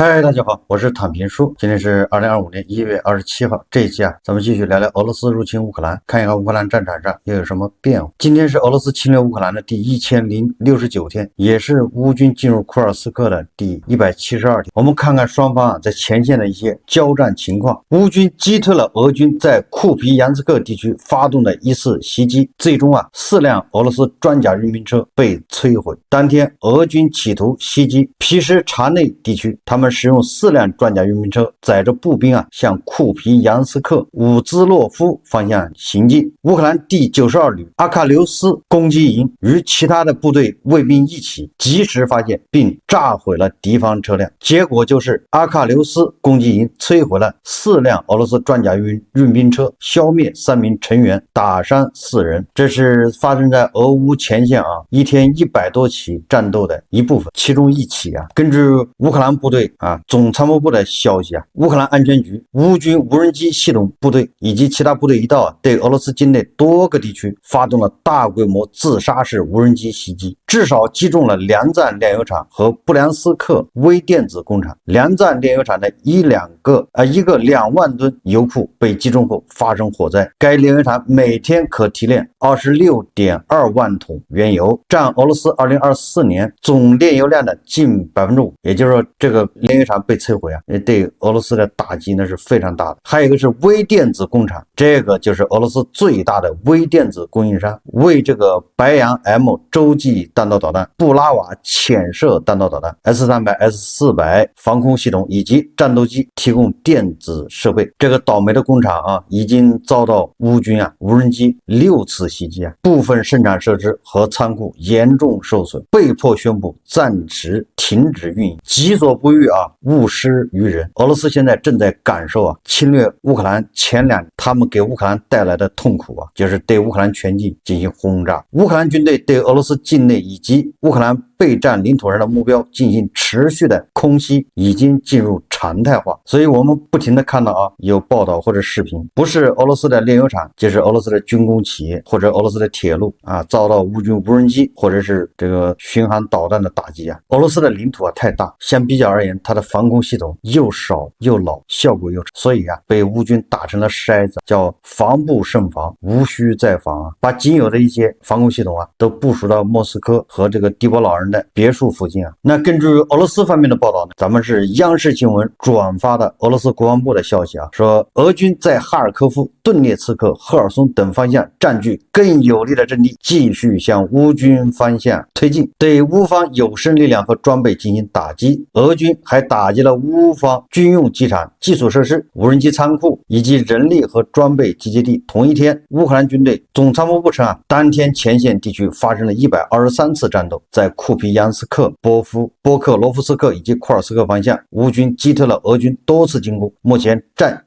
嗨，大家好，我是躺平叔。今天是2025年1月27号。这一期咱们继续聊聊俄罗斯入侵乌克兰，看一看乌克兰战场上又有什么变化。今天是俄罗斯侵略乌克兰的第1069天，也是乌军进入库尔斯克的第172天。我们看看双方在前线的一些交战情况。乌军击退了俄军在库皮扬斯克地区发动的一次袭击，最终4辆俄罗斯装甲运兵车被摧毁。当天，俄军企图袭击皮什察内地区，他们使用4辆装甲运兵车载着步兵向库皮扬斯克伍兹洛夫方向行进。乌克兰第92旅阿喀琉斯攻击营与其他的部队卫兵一起及时发现并炸毁了敌方车辆，结果就是阿喀琉斯攻击营摧毁了4辆俄罗斯装甲运兵车，消灭3名成员，打伤4人。这是发生在俄乌前线一天100多起战斗的一部分，其中一起根据乌克兰部队总参谋部的消息乌克兰安全局、乌军无人机系统部队以及其他部队一道对俄罗斯境内多个地区发动了大规模自杀式无人机袭击，至少击中了梁赞炼油厂和布良斯克微电子工厂。梁赞炼油厂的一个2万吨油库被击中后发生火灾，该炼油厂每天可提炼26.2万桶原油，占俄罗斯2024年总炼油量的近 5%， 也就是说这个炼油厂被摧毁对俄罗斯的打击那是非常大的。还有一个是微电子工厂，这个就是俄罗斯最大的微电子供应商，为这个白杨 M 洲际弹道导弹、布拉瓦潜射弹道导弹、S300、S400 防空系统以及战斗机提供电子设备。这个倒霉的工厂已经遭到乌军无人机6次袭击部分生产设施和仓库严重受损，被迫宣布暂时停止运营。己所不欲勿施于人。俄罗斯现在正在感受侵略乌克兰前2年他们给乌克兰带来的痛苦就是对乌克兰全境进行轰炸。乌克兰军队对俄罗斯境内以及乌克兰备战领土上的目标进行持续的空袭，已经进入常态化。所以我们不停的看到有报道或者视频，不是俄罗斯的炼油厂，就是俄罗斯的军工企业或者俄罗斯的铁路遭到乌军无人机或者是这个巡航导弹的打击俄罗斯的领土太大，相比较而言它的防空系统又少又老，效果又差，所以被乌军打成了筛子，叫防不胜防，无需再防把仅有的一些防空系统都部署到莫斯科和这个迪波老人的别墅附近那根据俄罗斯方面的报道呢，咱们是央视新闻转发的俄罗斯国防部的消息说俄军在哈尔科夫、顿涅茨克、赫尔松等方向占据更有利的阵地，继续向乌军方向推进，对乌方有生力量和装备进行打击。俄军还打击了乌方军用机场、基础设施、无人机仓库以及人力和装备集结地。同一天，乌克兰军队总参谋部称当天前线地区发生了123次战斗，在库皮扬斯克、波克罗夫斯克以及库尔斯克方向，乌军击退了俄军多次进攻，目前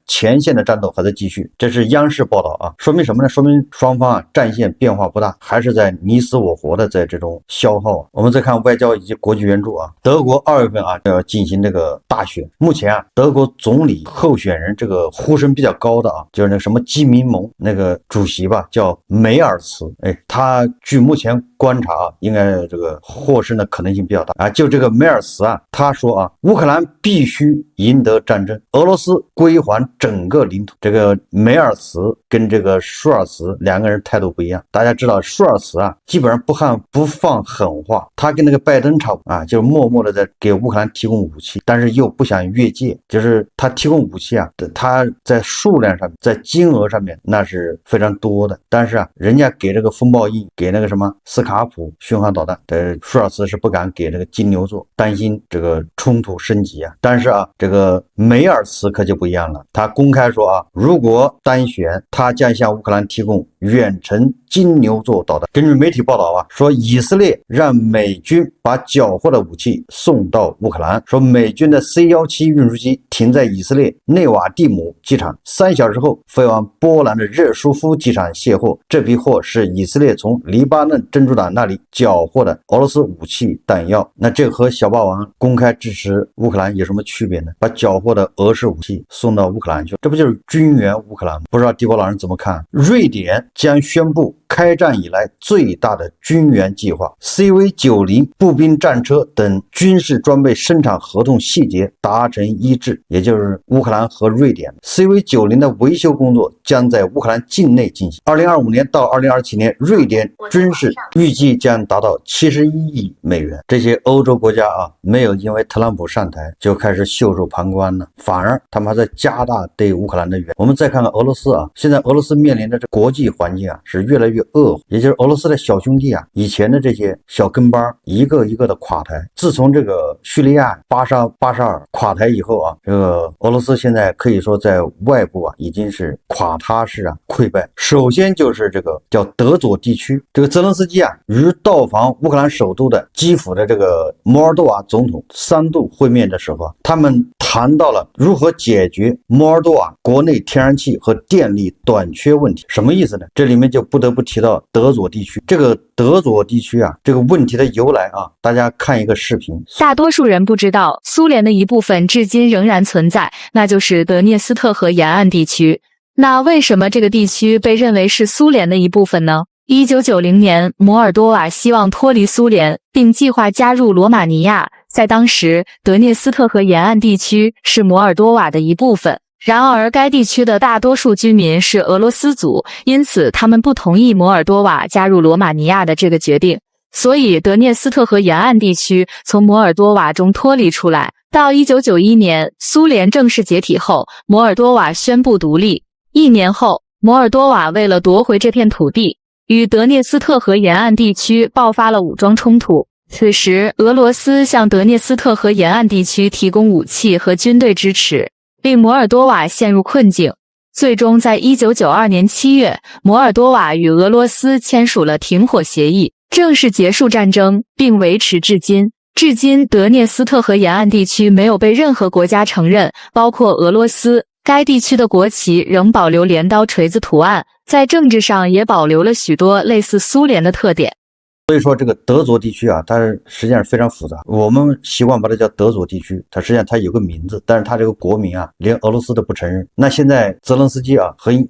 前线的战斗还在继续。这是央视报道说明什么呢？说明双方战线变化不大，还是在你死我活的在这种消耗我们再看外交以及国际援助德国2月份要进行这个大选，目前德国总理候选人这个呼声比较高的就是那个什么基民盟那个主席叫梅尔茨，他据目前观察应该这个获胜的可能性比较大就这个梅尔茨他说乌克兰必须赢得战争，俄罗斯归还整个领土。这个梅尔茨跟这个舒尔茨2个人态度不一样。大家知道舒尔茨基本上不放狠话，他跟那个拜登差不多就是默默的在给乌克兰提供武器，但是又不想越界，就是他提供武器他在数量上在金额上面那是非常多的，但是人家给这个风暴翼，给那个什么斯卡普巡航导弹，舒尔茨是不敢给这个金牛座，担心这个冲突升级但是这个梅尔茨可就不一样了，他公开说如果单选，他将向乌克兰提供远程金牛座导弹。根据媒体报道说以色列让美军把缴获的武器送到乌克兰，说美军的 C-17 运输机停在以色列内瓦蒂姆机场，3小时后飞往波兰的热舒夫机场卸货。这批货是以色列从黎巴嫩真主党那里缴获的俄罗斯武器弹药。那这和小霸王公开支持乌克兰有什么区别呢？把缴获的俄式武器送到乌克兰去，这不就是军援乌克兰吗？不知道帝国老人怎么看？瑞典将宣布开战以来最大的军援计划。CV-90 步兵战车等军事装备生产合同细节达成一致，也就是乌克兰和瑞典。CV-90 的维修工作将在乌克兰境内进行。2025年到2027年，瑞典军事预计将达到71亿美元。这些欧洲国家没有因为特朗普上台就开始袖手旁观了，反而他们还在加大对乌克兰的援助。我们再看看俄罗斯现在俄罗斯面临的这国际环境是越来越恶化，也就是俄罗斯的小兄弟以前的这些小跟班一个一个的垮台。自从这个叙利亚巴沙尔垮台以后这个俄罗斯现在可以说在外部已经是垮塌式溃败。首先就是这个叫德佐地区，这个泽连斯基于到访乌克兰首都的基辅的这个摩尔多瓦总统3度会面的时候他们谈到了如何解决摩尔多瓦国内天然气和电力短缺问题。什么意思呢？这里面就不得不提到德佐地区。这个德佐地区这个问题的由来大家看一个视频。大多数人不知道，苏联的一部分至今仍然存在，那就是德涅斯特河沿岸地区。那为什么这个地区被认为是苏联的一部分呢？1990年，摩尔多瓦希望脱离苏联，并计划加入罗马尼亚。在当时，德涅斯特河沿岸地区是摩尔多瓦的一部分。然而，该地区的大多数居民是俄罗斯族，因此他们不同意摩尔多瓦加入罗马尼亚的这个决定。所以，德涅斯特河沿岸地区从摩尔多瓦中脱离出来。到1991年，苏联正式解体后，摩尔多瓦宣布独立。1年后，摩尔多瓦为了夺回这片土地，与德涅斯特河沿岸地区爆发了武装冲突。此时，俄罗斯向德涅斯特河沿岸地区提供武器和军队支持，令摩尔多瓦陷入困境。最终，在1992年7月，摩尔多瓦与俄罗斯签署了停火协议，正式结束战争，并维持至今。至今，德涅斯特河沿岸地区没有被任何国家承认，包括俄罗斯。该地区的国旗仍保留镰刀锤子图案，在政治上也保留了许多类似苏联的特点。所以说这个德佐地区它实际上是非常复杂，我们习惯把它叫德佐地区，它实际上它有个名字，但是它这个国名连俄罗斯都不承认。那现在泽连斯基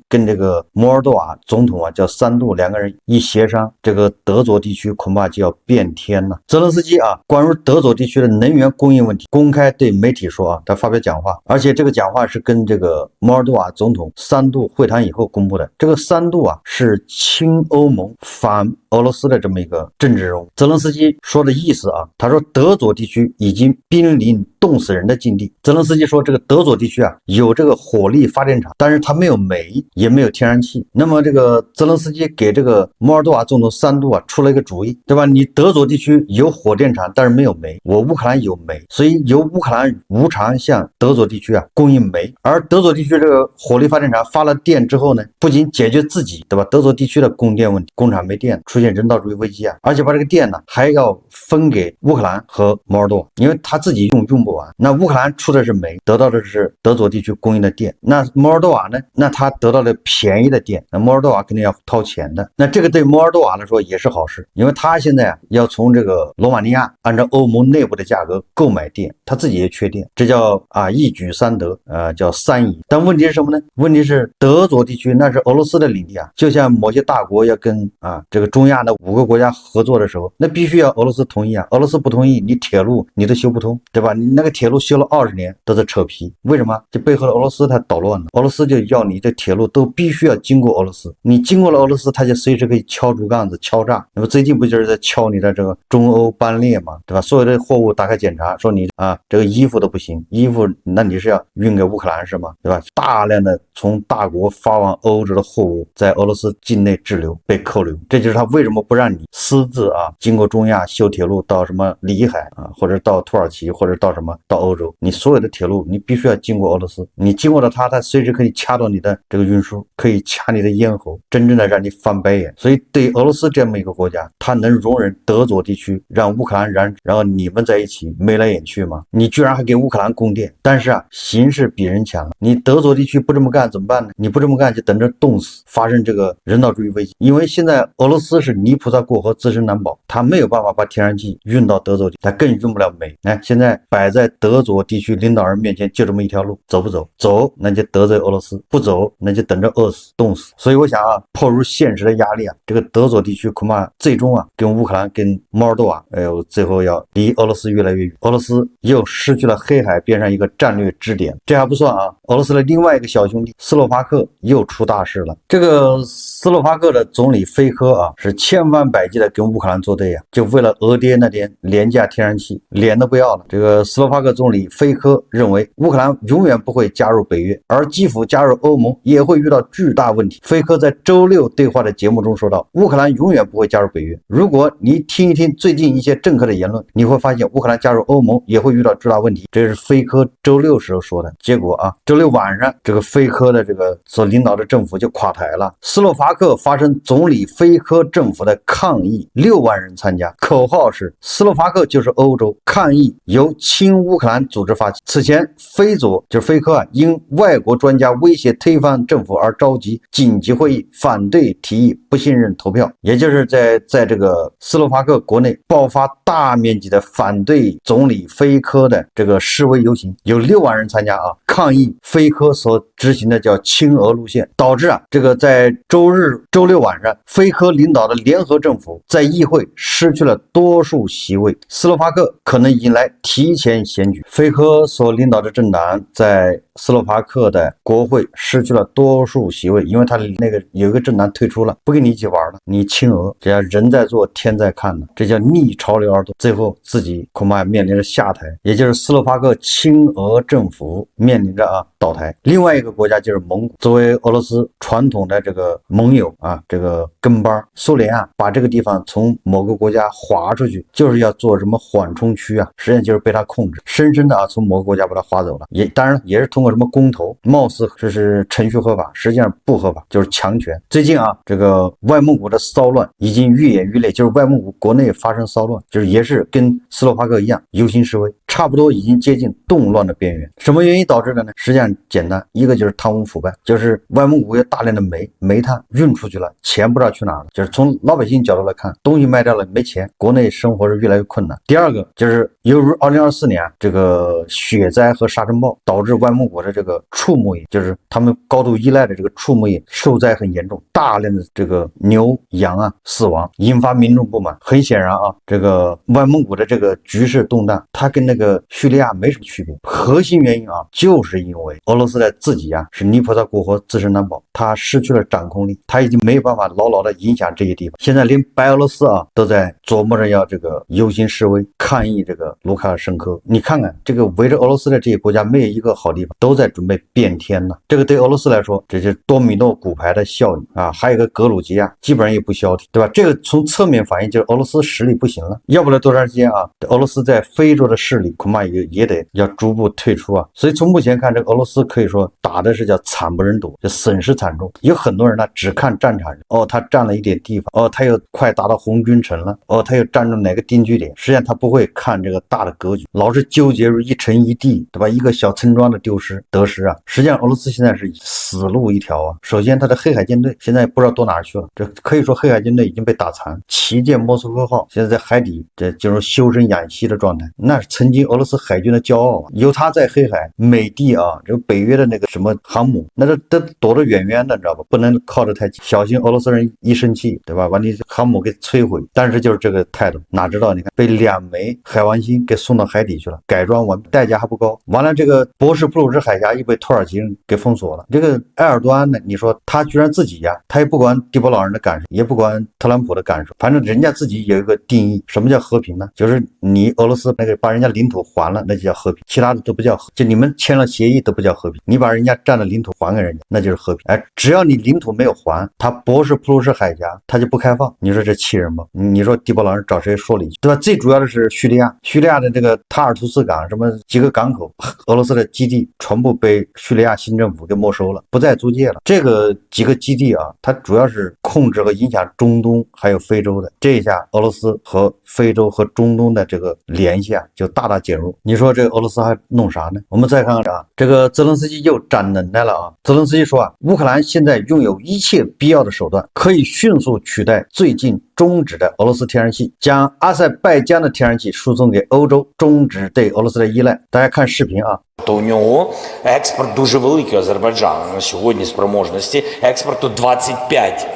跟这个摩尔多瓦总统叫3度两个人一协商，这个德佐地区恐怕就要变天了。泽连斯基关于德佐地区的能源供应问题公开对媒体说他发表讲话，而且这个讲话是跟这个摩尔多瓦总统3度会谈以后公布的。这个3度是亲欧盟反俄罗斯的这么一个政治人物。泽连斯基说的意思他说德佐地区已经濒临冻死人的境地。泽连斯基说这个德佐地区有这个火力发电厂，但是它没有煤也没有天然气。那么这个泽连斯基给这个摩尔多瓦总统3度出了一个主意，对吧？你德佐地区有火电厂，但是没有煤，我乌克兰有煤，所以由乌克兰无偿向德佐地区供应煤。而德佐地区这个火力发电厂发了电之后呢，不仅解决自己，对吧？德佐地区的供电问题，工厂没电，出现人道主义危机而且把这个电还要分给乌克兰和摩尔多瓦，因为他自己用不完。那乌克兰出的是煤，得到的是德佐地区供应的电。那摩尔多瓦呢？那他得到了便宜的电，那摩尔多瓦肯定要掏钱的。那这个对摩尔多瓦来说也是好事，因为他现在要从这个罗马尼亚按照欧盟内部的价格购买电，他自己也缺电，这叫一举三得，叫3赢。但问题是什么呢？问题是德佐地区那是俄罗斯的领地就像某些大国要跟这个中亚的5个国家合作的时候，那必须要俄罗斯同意俄罗斯不同意，你铁路你都修不通，对吧？你那个铁路修了20年都在扯皮，为什么？这背后的俄罗斯它捣乱了，俄罗斯就要你这铁路都必须要经过俄罗斯，你经过了俄罗斯，它就随时可以敲竹杠子敲诈。那么最近不就是在敲你的这个中欧班列嘛，对吧？所有的货物打开检查，说你这个衣服都不行，衣服那你是要运给乌克兰是吗？对吧？大量的从大国发往欧洲的货物在俄罗斯境内滞留被扣留，这就是他为什么不让你私自经过中亚修铁路到什么里海或者到土耳其或者到什么到欧洲，你所有的铁路你必须要经过俄罗斯，你经过了它随时可以掐到你的这个运输，可以掐你的咽喉，真正的让你翻白眼。所以对俄罗斯这么一个国家，它能容忍德佐地区让乌克兰然后你们在一起眉来眼去吗？你居然还给乌克兰供电，但是形势比人强了，你德佐地区不这么干怎么办呢？你不这么干就等着冻死，发生这个人道主义危机。因为现在俄罗斯是泥菩萨过河自身难保，他没有办法把天然气运到德佐地，他更运不了煤。现在摆在在德左地区领导人面前就这么一条路，走不走？走，那就得罪俄罗斯；不走，那就等着饿死、冻死。所以我想啊，迫于现实的压力啊，这个德左地区恐怕最终啊，跟乌克兰、跟摩尔多瓦，最后要离俄罗斯越来越远。俄罗斯又失去了黑海边上一个战略支点。这还不算啊，俄罗斯的另外一个小兄弟斯洛伐克又出大事了。这个斯洛伐克的总理菲科啊，是千方百计的跟乌克兰作对啊，就为了俄爹那点廉价天然气，脸都不要了。这个斯洛伐克总理菲科认为，乌克兰永远不会加入北约，而基辅加入欧盟也会遇到巨大问题。菲科在周六对话的节目中说道，乌克兰永远不会加入北约。如果你听一听最近一些政客的言论，你会发现乌克兰加入欧盟也会遇到巨大问题。这是菲科周六时候说的。结果啊，周六晚上这个菲科的这个所领导的政府就垮台了。斯洛伐克发生总理菲科政府的抗议，6万人参加，口号是斯洛伐克就是欧洲。抗议由亲乌克兰组织发起。此前菲佐就是菲科啊，因外国专家威胁推翻政府而召集紧急会议，反对提议不信任投票。也就是在这个斯洛伐克国内爆发大面积的反对总理菲科的这个示威游行，有6万人参加啊，抗议菲科所执行的叫亲俄路线，导致啊这个在周六晚上，菲科领导的联合政府在议会失去了多数席位，斯洛伐克可能迎来提前选举。菲科所领导的政党在斯洛伐克的国会失去了多数席位，因为他那个有一个政党退出了，不跟你一起玩了，你亲俄，这叫人在做天在看呢，这叫逆潮流而动，最后自己恐怕面临着下台，也就是斯洛伐克亲俄政府面临着倒台。另外一个国家就是蒙古，作为俄罗斯传统的这个盟友啊，这个跟班，苏联啊把这个地方从某个国家划出去，就是要做什么缓冲区啊，实际上就是被他控制，深深的从某个国家把它划走了，也当然也是通过什么公投，貌似这是程序合法，实际上不合法，就是强权。最近啊，这个外蒙古的骚乱已经愈演愈烈，就是外蒙古国内发生骚乱，就是也是跟斯洛伐克一样游行示威，差不多已经接近动乱的边缘。什么原因导致的呢？实际上简单，一个就是贪污腐败，就是外蒙古有大量的煤炭运出去了，钱不知道去哪了，就是从老百姓角度来看，东西卖掉了没钱，国内生活是越来越困难。第二个就是由于2024年这个雪灾和沙尘暴导致外蒙古的这个畜牧业，就是他们高度依赖的这个畜牧业受灾很严重，大量的这个牛羊啊死亡，引发民众不满。很显然啊，这个外蒙古的这个局势动荡，它跟那个叙利亚没什么区别。核心原因啊，就是因为俄罗斯的自己啊是泥菩萨过河，自身难保，他失去了掌控力，他已经没有办法牢牢的影响这些地方。现在连白俄罗斯啊都在琢磨着要这个游行示威抗议这个卢卡尔申科。你看看这个围着俄罗斯的这些国家，没有一个好地方，都在准备变天了。这个对俄罗斯来说，这就是多米诺骨牌的效应啊。还有一个格鲁吉亚，基本上也不消停，对吧？这个从侧面反映就是俄罗斯实力不行了，要不了多长时间啊，俄罗斯在非洲的势力恐怕也得要逐步退出啊。所以从目前看，这个俄罗斯可以说打的是叫惨不忍睹，就损失惨重。有很多人呢只看战场上，他占了一点地方，他又快达到红军城了，他又占住哪个定居点，实际上他不会看这个大的格局，老是纠结于一城一地，对吧？一个小村庄的得失啊。实际上俄罗斯现在是死路一条啊。首先他的黑海舰队现在不知道躲哪去了，这可以说黑海舰队已经被打残，旗舰莫斯科号现在在海底这进入修身养息的状态，那是曾经俄罗斯海军的骄傲啊。有他在黑海美帝啊，这个北约的那个什么航母，那都躲得远远的，你知道吧？不能靠得太近，小心俄罗斯人一生气，对吧？把你航母给摧毁。但是就是这个态度，哪知道你看被2枚海王星给送到海底去了，改装完代价还不高。完了这个博士布鲁日海峡又被土耳其人给封锁了。这个埃尔多安呢，你说他居然自己呀，他也不管迪波老人的感受，也不管特朗普的感受，反正人家自己有一个定义，什么叫和平呢？就是你俄罗斯那个把人家领土还了，那就叫和平，其他的都不叫和平，就你们签了协议都不叫和平，你把人家占的领土还给人家，那就是和平。只要你领土没有还，他博士普鲁士海峡他就不开放，你说这气人吗？你说迪波老人找谁说理去，对吧？最主要的是叙利亚的这个塔尔图斯港什么几个港口，俄罗斯的基地全部被叙利亚新政府给没收了，不再租借了。这个几个基地啊，它主要是控制和影响中东还有非洲的。这一下俄罗斯和非洲和中东的这个联系啊就大大减弱。你说这个俄罗斯还弄啥呢？我们再看看啊，这个泽连斯基又长能耐了啊。泽连斯基说啊，乌克兰现在拥有一切必要的手段，可以迅速取代最近终止的俄罗斯天然气，将阿塞拜疆的天然气输送给欧洲，终止对俄罗斯的依赖。大家看视频啊。То у нього експорт дуже великий Азербайджану. На сьогодні спроможності експорту 25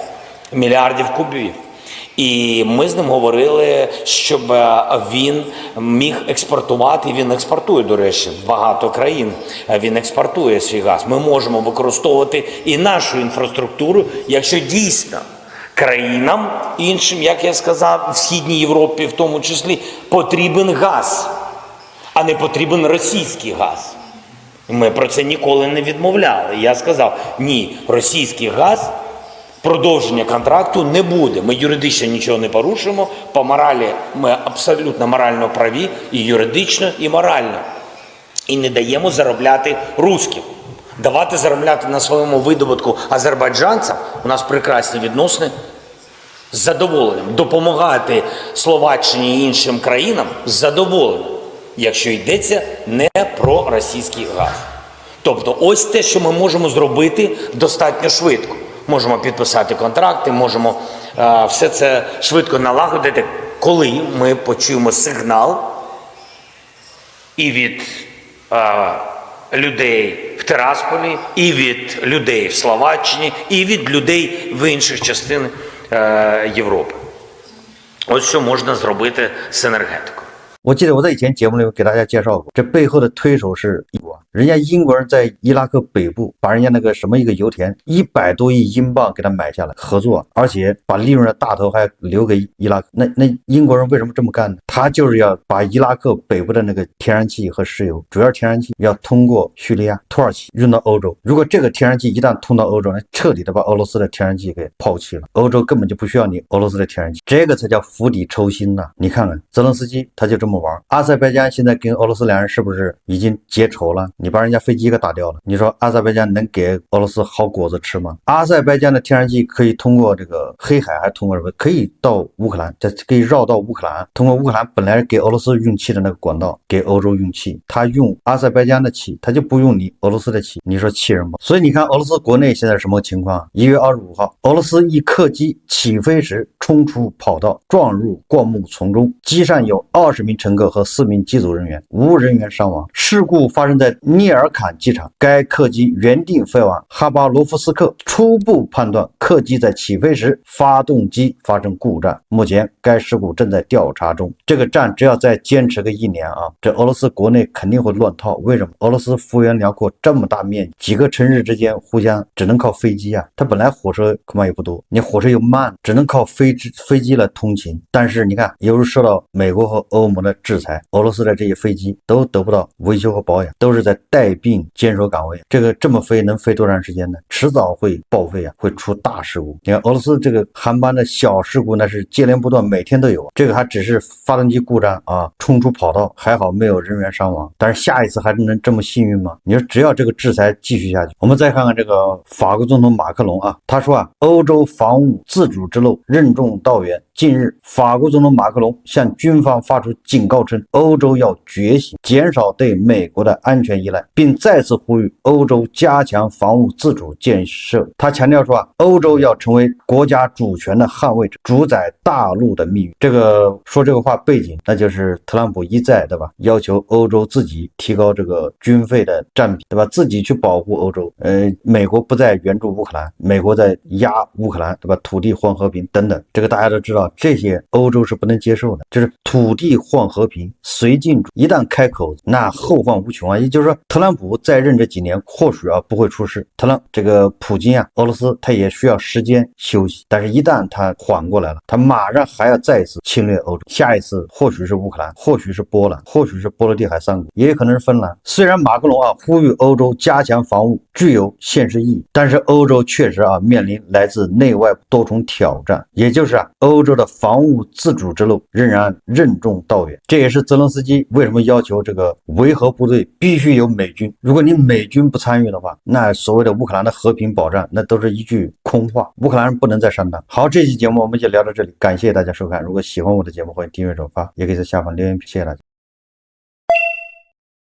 мільярдів кубів. І ми з ним говорили, щоб він міг експортувати, він експортує, до речі, багато країн, він експортує свій газ. Ми можемо використовувати і нашу інфраструктуру, якщо дійсно країнам іншим, як я сказав, в Східній Європі в тому числі, потрібен газ, а не потрібен російський газ. Ми про це ніколи не відмовляли. Я сказав, ні, російський газ, продовження контракту не буде. Ми юридично нічого не порушуємо, по моралі ми абсолютно морально праві, і юридично, і морально. І не даємо заробляти русским. Давати заробляти на своєму видобутку азербайджанцям, у нас прекрасні відносини, з задоволенням. Допомагати Словаччині і іншим країнам з задоволенням, якщо йдеться не про російський газ. Тобто ось те, що ми можемо зробити достатньо швидко. Можемо підписати контракти, можемо все це швидко налагодити, коли ми почуємо сигнал і від людей в Тирасполі, і від людей в Словаччині, і від людей в інших частинах Європи. Ось що можна зробити з енергетикою. 我记得我在以前节目里给大家介绍过，这背后的推手是英国。人家英国人在伊拉克北部把人家那个什么一个油田100多亿英镑给他买下来合作，而且把利润的大头还留给伊拉克。那英国人为什么这么干呢？他就是要把伊拉克北部的那个天然气和石油，主要天然气要通过叙利亚、土耳其运到欧洲。如果这个天然气一旦通到欧洲，那彻底的把俄罗斯的天然气给抛弃了，欧洲根本就不需要你俄罗斯的天然气，这个才叫釜底抽薪呐！你看看泽连斯基他就这么玩。阿塞拜疆现在跟俄罗斯两人是不是已经结仇了？你把人家飞机给打掉了，你说阿塞拜疆能给俄罗斯好果子吃吗？阿塞拜疆的天然气可以通过这个黑海，还通过什么？可以到乌克兰，这可以绕到乌克兰，通过乌克兰本来给俄罗斯运气的那个管道给欧洲运气，他用阿塞拜疆的气，他就不用你俄罗斯的气，你说气人吗？所以你看俄罗斯国内现在什么情况？1月25号，俄罗斯一客机起飞时冲出跑道，撞入灌木丛中，机上有20名乘客和4名机组人员，无人员伤亡。事故发生在涅尔坎机场，该客机原定飞往哈巴罗夫斯克，初步判断客机在起飞时发动机发生故障，目前该事故正在调查中。这个战只要再坚持个1年啊，这俄罗斯国内肯定会乱套。为什么？俄罗斯幅员辽阔，这么大面积，几个城市之间互相只能靠飞机啊，它本来火车恐怕也不多，你火车又慢，只能靠飞机来通勤。但是你看，由于受到美国和欧盟的制裁，俄罗斯的这些飞机都得不到维修和保养，都是在带病坚守岗位。这个这么飞能飞多长时间呢？迟早会报废啊，会出大事故。你看俄罗斯这个航班的小事故那是接连不断，每天都有。这个还只是发动机故障啊，冲出跑道，还好没有人员伤亡。但是下一次还能这么幸运吗？你说只要这个制裁继续下去，我们再看看这个法国总统马克龙啊，他说啊，欧洲防务自主之路任重道远。近日，法国总统马克龙向军方发出警告称，欧洲要觉醒，减少对美国的安全依赖，并再次呼吁欧洲加强防务自主建设。他强调说啊，欧洲要成为国家主权的捍卫者，主宰大陆的命运。这个说这个话背景，那就是特朗普一再对吧，要求欧洲自己提高这个军费的占比，对吧？自己去保护欧洲。美国不再援助乌克兰，美国在压乌克兰，对吧？土地换和平等等，这个大家都知道。这些欧洲是不能接受的，就是土地换和平，绥靖主一旦开口，那后患无穷啊！也就是说，特朗普在任这几年或许啊不会出事，这个普京啊，俄罗斯他也需要时间休息，但是一旦他缓过来了，他马上还要再次侵略欧洲，下一次或许是乌克兰，或许是波兰，或许是波罗的海3国，也有可能是芬兰。虽然马克龙啊呼吁欧洲加强防务，具有现实意义，但是欧洲确实啊面临来自内外多重挑战，也就是啊欧洲州的防务自主之路仍然任重道远。这也是泽连斯基为什么要求这个维和部队必须有美军。如果你美军不参与的话，那所谓的乌克兰的和平保障那都是一句空话，乌克兰人不能再上当。好，这期节目我们就聊到这里，感谢大家收看。如果喜欢我的节目，欢迎订阅转发，也可以在下方留言。谢谢大家。